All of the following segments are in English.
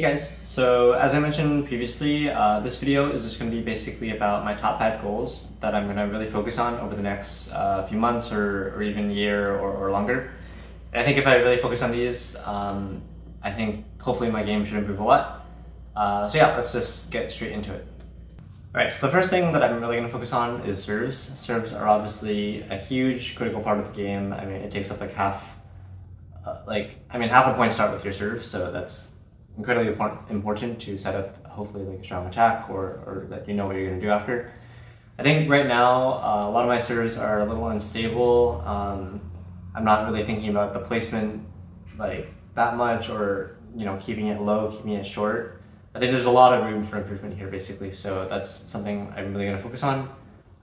guys, so as I mentioned previously, this video is just going to be basically about my top 5 goals that I'm going to really focus on over the next few months or even year or longer. And I think if I really focus on these, I think hopefully my game should improve a lot. So yeah, let's just get straight into it. Alright, so the first thing that I'm really going to focus on is serves. Serves are obviously a huge critical part of the game. I mean, it takes up like half the points start with your serve, so that's incredibly important to set up hopefully like a strong attack or that you know what you're going to do after. I think right now a lot of my serves are a little unstable. I'm not really thinking about the placement like that much, or keeping it low, keeping it short. I think there's a lot of room for improvement here basically, so that's something I'm really going to focus on.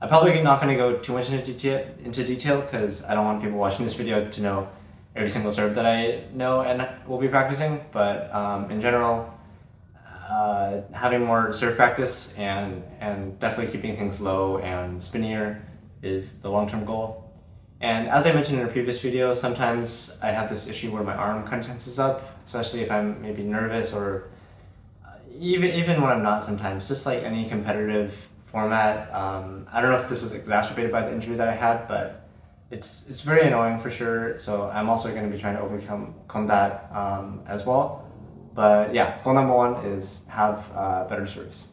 I'm probably not going to go too much into detail because I don't want people watching this video to know every single serve that I know and will be practicing, but in general, having more serve practice and definitely keeping things low and spinnier is the long-term goal. And as I mentioned in a previous video, sometimes I have this issue where my arm kind of tenses up, especially if I'm maybe nervous or even when I'm not sometimes, just like any competitive format. I don't know if this was exacerbated by the injury that I had, but it's very annoying for sure, so I'm also going to be trying to overcome that as well. But yeah, goal number 1 is have better serves.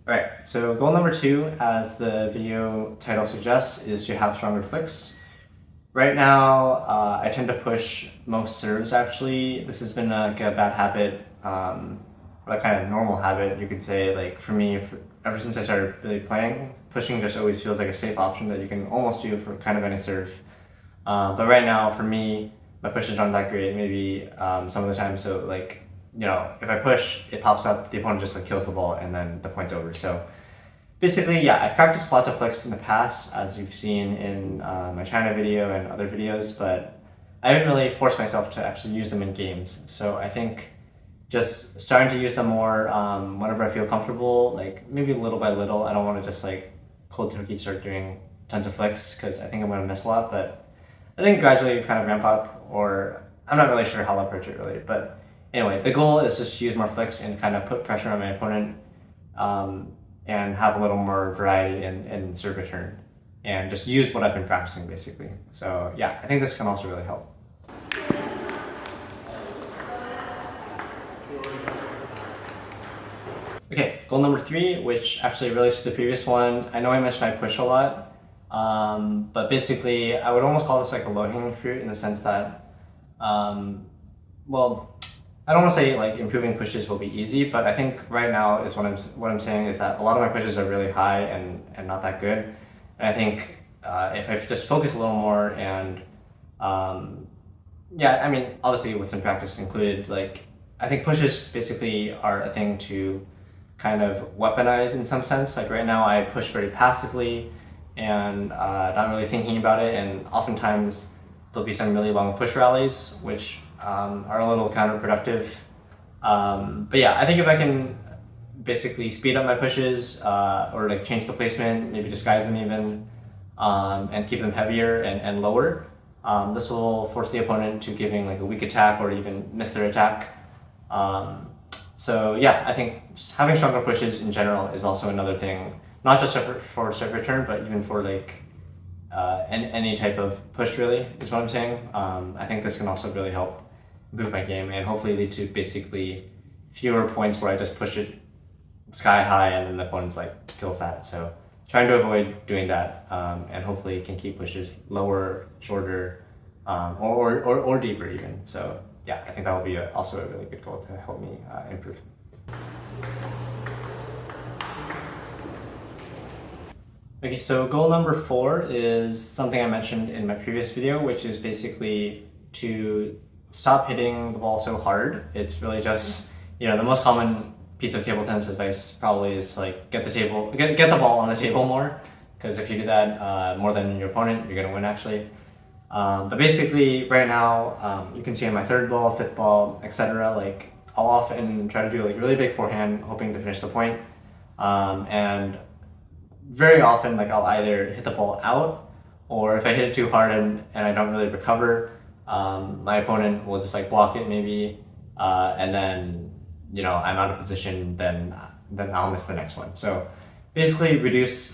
Alright, so goal number 2, as the video title suggests, is to have stronger flicks. Right now, I tend to push most serves actually. This has been like a bad habit, a kind of normal habit, you could say. Like for me, ever since I started really playing, pushing just always feels like a safe option that you can almost do for kind of any serve. But right now, for me, my pushes aren't that great, maybe some of the time. So like, if I push, it pops up, the opponent just like kills the ball, and then the point's over. So basically, yeah, I've practiced lots of flicks in the past, as you've seen in my China video and other videos, but I haven't really forced myself to actually use them in games. So I think just starting to use them more whenever I feel comfortable, like maybe little by little. I don't want to just like cold turkey start doing tons of flicks because I think I'm going to miss a lot, but I think gradually kind of ramp up, or I'm not really sure how I'll approach it really. But anyway, the goal is just to use more flicks and kind of put pressure on my opponent and have a little more variety in serve return and just use what I've been practicing basically. So yeah, I think this can also really help. Okay, goal number 3, which actually relates to the previous one. I know I mentioned I push a lot, but basically I would almost call this like a low-hanging fruit in the sense that, well, I don't want to say like improving pushes will be easy, but I think right now is what I'm saying is that a lot of my pushes are really high and not that good. And I think if I just focus a little more and yeah, I mean, obviously with some practice included, like I think pushes basically are a thing to kind of weaponize in some sense. Like right now I push very passively and not really thinking about it, and oftentimes there'll be some really long push rallies which are a little counterproductive. But yeah, I think if I can basically speed up my pushes or like change the placement, maybe disguise them even, and keep them heavier and lower, this will force the opponent to giving like a weak attack or even miss their attack. So yeah, I think just having stronger pushes in general is also another thing, not just for serve return, but even for like any type of push really, is what I'm saying. I think this can also really help improve my game and hopefully lead to basically fewer points where I just push it sky high and then the opponent's like kills that. So trying to avoid doing that, and hopefully can keep pushes lower, shorter, or deeper even. So yeah, I think that will be also a really good goal to help me improve. Okay, so goal number 4 is something I mentioned in my previous video, which is basically to stop hitting the ball so hard. It's really just, the most common piece of table tennis advice probably is to like get the ball on the table more, because if you do that more than your opponent, you're gonna win actually. But basically right now, you can see on my 3rd ball, 5th ball, etc. like I'll often try to do like really big forehand, hoping to finish the point. And very often like I'll either hit the ball out, or if I hit it too hard and I don't really recover, my opponent will just like block it maybe, and then I'm out of position, then I'll miss the next one. So basically reduce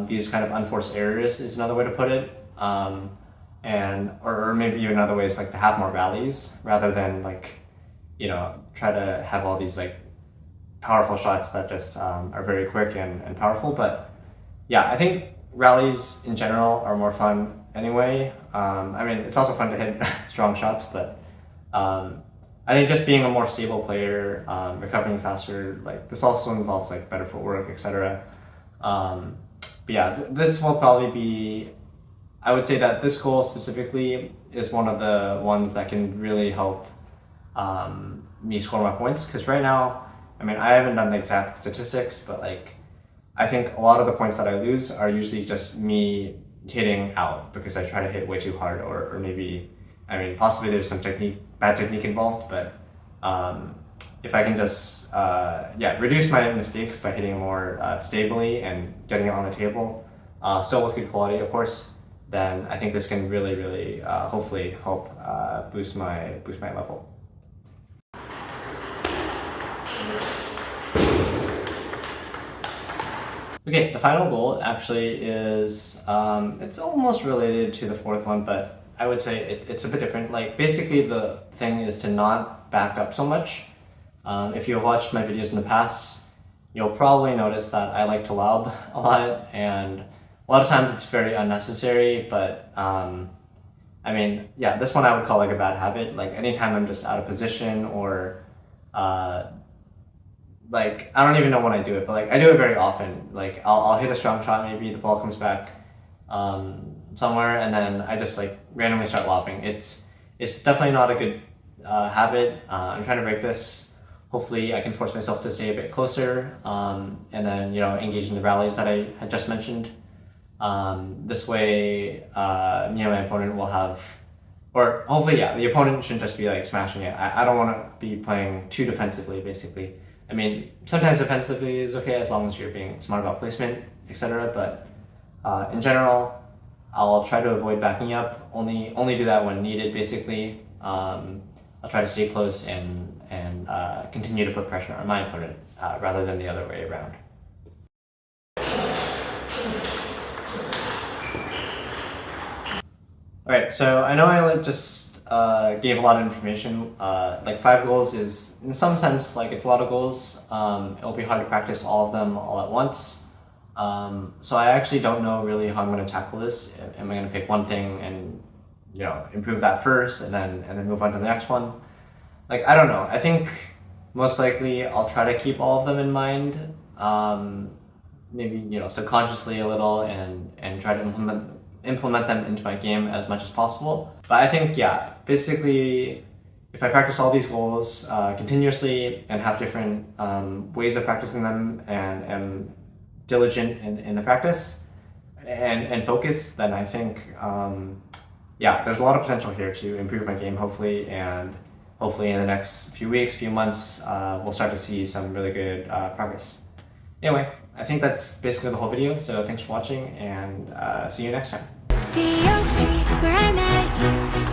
these kind of unforced errors is another way to put it. And or maybe even another way is like to have more rallies rather than like try to have all these like powerful shots that just are very quick and powerful. But yeah, I think rallies in general are more fun anyway. I mean, it's also fun to hit strong shots, but I think just being a more stable player, recovering faster, like this also involves like better footwork, etc. But yeah, this will probably be, I would say that this goal specifically is one of the ones that can really help me score my points. Because right now, I mean, I haven't done the exact statistics, but like, I think a lot of the points that I lose are usually just me hitting out because I try to hit way too hard, or maybe, I mean, possibly there's some bad technique involved, but if I can just, reduce my mistakes by hitting more stably and getting it on the table, still with good quality, of course, then I think this can really, really, hopefully help boost my level. Okay, the final goal actually is, it's almost related to the fourth one, but I would say it's a bit different. Like basically the thing is to not back up so much. If you've watched my videos in the past, you'll probably notice that I like to lob a lot, and a lot of times it's very unnecessary, but I mean, yeah, this one I would call like a bad habit. Like anytime I'm just out of position or like I don't even know when I do it, but like I do it very often. Like I'll hit a strong shot, maybe the ball comes back somewhere, and then I just like randomly start lobbing. It's definitely not a good habit. I'm trying to break this. Hopefully I can force myself to stay a bit closer, and then engage in the rallies that I had just mentioned. This way, me and my opponent will have, or hopefully, yeah, the opponent shouldn't just be like smashing it. I don't want to be playing too defensively, basically. I mean, sometimes defensively is okay as long as you're being smart about placement, etc. But in general, I'll try to avoid backing up. Only do that when needed, basically. I'll try to stay close and continue to put pressure on my opponent rather than the other way around. All right, so I know I just gave a lot of information. Like 5 goals is, in some sense, like it's a lot of goals. It'll be hard to practice all of them all at once. So I actually don't know really how I'm going to tackle this. Am I going to pick one thing and improve that first, and then move on to the next one? Like I don't know. I think most likely I'll try to keep all of them in mind. Maybe subconsciously a little, and try to implement them into my game as much as possible. But I think, yeah, basically, if I practice all these goals continuously and have different ways of practicing them and am diligent in the practice and focused, then I think, yeah, there's a lot of potential here to improve my game, hopefully, and hopefully in the next few weeks, few months, we'll start to see some really good progress. Anyway, I think that's basically the whole video, so thanks for watching, and see you next time. The oak tree where I met you.